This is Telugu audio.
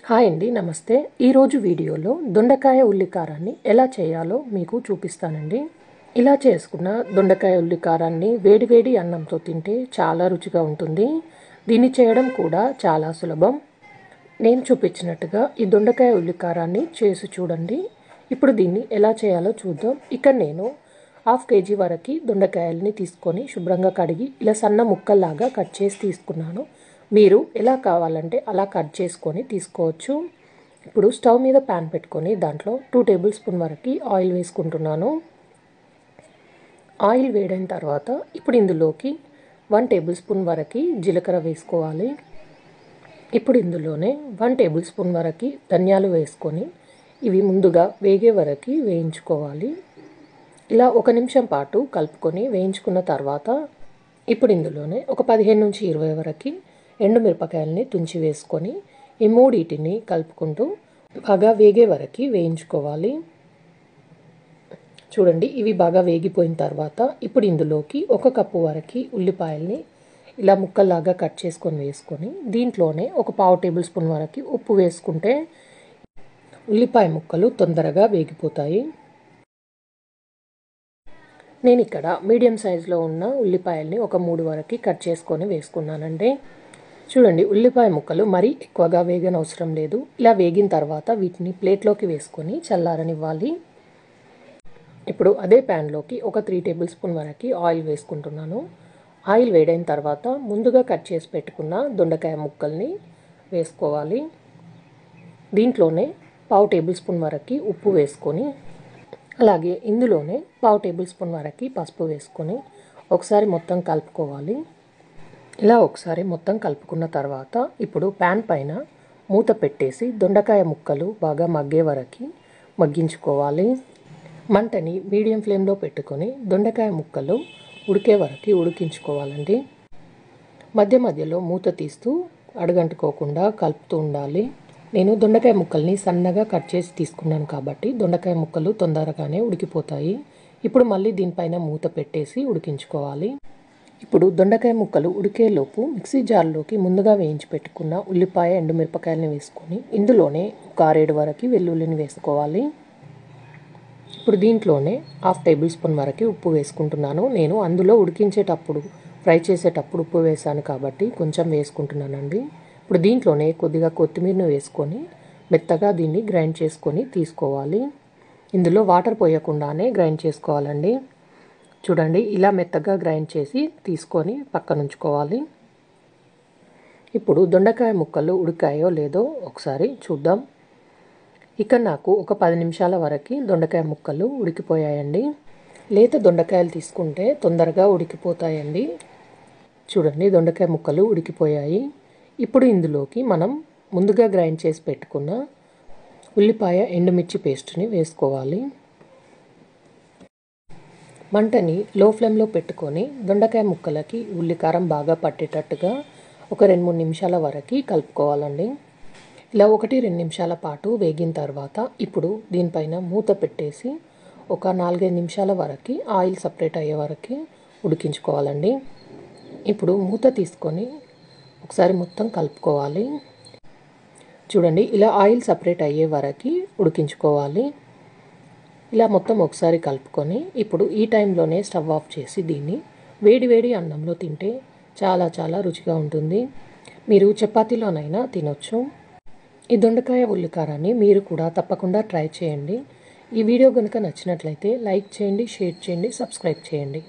హాయ్ అండి, నమస్తే. ఈరోజు వీడియోలో దొండకాయ ఉల్లికారాన్ని ఎలా చేయాలో మీకు చూపిస్తానండి. ఇలా చేసుకున్న దొండకాయ ఉల్లికారాన్ని వేడివేడి అన్నంతో తింటే చాలా రుచిగా ఉంటుంది. దీన్ని చేయడం కూడా చాలా సులభం. నేను చూపించినట్టుగా ఈ దొండకాయ ఉల్లికారాన్ని చేసి చూడండి. ఇప్పుడు దీన్ని ఎలా చేయాలో చూద్దాం. ఇక్కడ నేను 1/2 kg వరకు దొండకాయల్ని తీసుకొని శుభ్రంగా కడిగి ఇలా సన్న ముక్కల్లాగా కట్ చేసి తీసుకున్నాను. మీరు ఎలా కావాలంటే అలా కట్ చేసుకొని తీసుకోవచ్చు. ఇప్పుడు స్టవ్ మీద ప్యాన్ పెట్టుకొని దాంట్లో 2 టేబుల్ స్పూన్ వరకు ఆయిల్ వేసుకుంటున్నాను. ఆయిల్ వేడైన తర్వాత ఇప్పుడు ఇందులోకి 1 టేబుల్ స్పూన్ వరకు జీలకర్ర వేసుకోవాలి. ఇప్పుడు ఇందులోనే 1 టేబుల్ స్పూన్ వరకు ధనియాలు వేసుకొని ఇవి ముందుగా వేగే వరకు వేయించుకోవాలి. ఇలా 1 నిమిషం పాటు కలుపుకొని వేయించుకున్న తర్వాత ఇప్పుడు ఇందులోనే ఒక 15 నుంచి 20 వరకు ఎండుమిరపకాయలని తుంచి వేసుకొని ఈ మూడింటిని కలుపుకుంటూ బాగా వేగే వరకు వేయించుకోవాలి. చూడండి, ఇవి బాగా వేగిపోయిన తర్వాత ఇప్పుడు ఇందులోకి 1 కప్పు వరకు ఉల్లిపాయల్ని ఇలా ముక్కల్లాగా కట్ చేసుకొని వేసుకొని దీంట్లోనే ఒక 1/2 టేబుల్ స్పూన్ వరకు ఉప్పు వేసుకుంటే ఉల్లిపాయ ముక్కలు తొందరగా వేగిపోతాయి. నేను ఇక్కడ మీడియం సైజులో ఉన్న ఉల్లిపాయల్ని ఒక 3 వరకు కట్ చేసుకొని వేసుకున్నానండి. చూడండి, ఉల్లిపాయ ముక్కలు మరీ ఎక్కువగా వేగనవసరం లేదు. ఇలా వేగిన తర్వాత వీటిని ప్లేట్లోకి వేసుకొని చల్లారనివ్వాలి. ఇప్పుడు అదే ప్యాన్లోకి ఒక 3 టేబుల్ స్పూన్ వరకు ఆయిల్ వేసుకుంటున్నాను. ఆయిల్ వేడైన తర్వాత ముందుగా కట్ చేసి పెట్టుకున్న దొండకాయ ముక్కల్ని వేసుకోవాలి. దీంట్లోనే 1/2 టేబుల్ స్పూన్ వరకు ఉప్పు వేసుకొని అలాగే ఇందులోనే 1/2 టేబుల్ స్పూన్ వరకు పసుపు వేసుకొని ఒకసారి మొత్తం కలుపుకోవాలి. ఇలా ఒకసారి మొత్తం కలుపుకున్న తర్వాత ఇప్పుడు ప్యాన్ పైన మూత పెట్టేసి దొండకాయ ముక్కలు బాగా మగ్గే వరకు మగ్గించుకోవాలి. మంటని మీడియం ఫ్లేమ్లో పెట్టుకొని దొండకాయ ముక్కలు ఉడికే వరకు ఉడికించుకోవాలండి. మధ్య మధ్యలో మూత తీస్తూ అడుగంటుకోకుండా కలుపుతూ ఉండాలి. నేను దొండకాయ ముక్కల్ని సన్నగా కట్ చేసి తీసుకున్నాను కాబట్టి దొండకాయ ముక్కలు తొందరగానే ఉడికిపోతాయి. ఇప్పుడు మళ్ళీ దీనిపైన మూత పెట్టేసి ఉడికించుకోవాలి. ఇప్పుడు దొండకాయ ముక్కలు ఉడికేలోపు మిక్సీ జార్లోకి ముందుగా వేయించి పెట్టుకున్న ఉల్లిపాయ ఎండుమిరపకాయలని వేసుకొని ఇందులోనే ఒక 6-7 వరకు వెల్లుల్లిని వేసుకోవాలి. ఇప్పుడు దీంట్లోనే 1/2 టేబుల్ స్పూన్ వరకు ఉప్పు వేసుకుంటున్నాను. నేను అందులో ఉడికించేటప్పుడు ఫ్రై చేసేటప్పుడు ఉప్పు వేసాను కాబట్టి కొంచెం వేసుకుంటున్నానండి. ఇప్పుడు దీంట్లోనే కొద్దిగా కొత్తిమీరను వేసుకొని మెత్తగా దీన్ని గ్రైండ్ చేసుకొని తీసుకోవాలి. ఇందులో వాటర్ పోయకుండానే గ్రైండ్ చేసుకోవాలండి. చూడండి, ఇలా మెత్తగా గ్రైండ్ చేసి తీసుకొని పక్కన ఉంచుకోవాలి. ఇప్పుడు దొండకాయ ముక్కలు ఉడికాయో లేదో ఒకసారి చూద్దాం. ఇక్కడ నాకు ఒక 10 నిమిషాల వరకు దొండకాయ ముక్కలు ఉడికిపోయాయండి. లేత దొండకాయలు తీసుకుంటే తొందరగా ఉడికిపోతాయండి. చూడండి, దొండకాయ ముక్కలు ఉడికిపోయాయి. ఇప్పుడు ఇందులోకి మనం ముందుగా గ్రైండ్ చేసి పెట్టుకున్న ఉల్లిపాయ ఎండుమిర్చి పేస్ట్ని వేసుకోవాలి. మంటని లో ఫ్లేమ్లో పెట్టుకొని దొండకాయ ముక్కలకి ఉల్లికారం బాగా పట్టేటట్టుగా ఒక 2-3 నిమిషాల వరకు కలుపుకోవాలండి. ఇలా 1-2 నిమిషాల పాటు వేగిన తర్వాత ఇప్పుడు దీనిపైన మూత పెట్టేసి ఒక 4-5 నిమిషాల వరకు ఆయిల్ సపరేట్ అయ్యే వరకు ఉడికించుకోవాలండి. ఇప్పుడు మూత తీసుకొని ఒకసారి మొత్తం కలుపుకోవాలి. చూడండి, ఇలా ఆయిల్ సపరేట్ అయ్యే వరకు ఉడికించుకోవాలి. ఇలా మొత్తం ఒకసారి కలుపుకొని ఇప్పుడు ఈ టైంలోనే స్టవ్ ఆఫ్ చేసి దీన్ని వేడి అన్నంలో తింటే చాలా చాలా రుచిగా ఉంటుంది. మీరు చపాతీలోనైనా తినొచ్చు. ఈ దొండకాయ ఉల్లికారాన్ని మీరు కూడా తప్పకుండా ట్రై చేయండి. ఈ వీడియో కనుక నచ్చినట్లయితే లైక్ చేయండి, షేర్ చేయండి, సబ్స్క్రైబ్ చేయండి.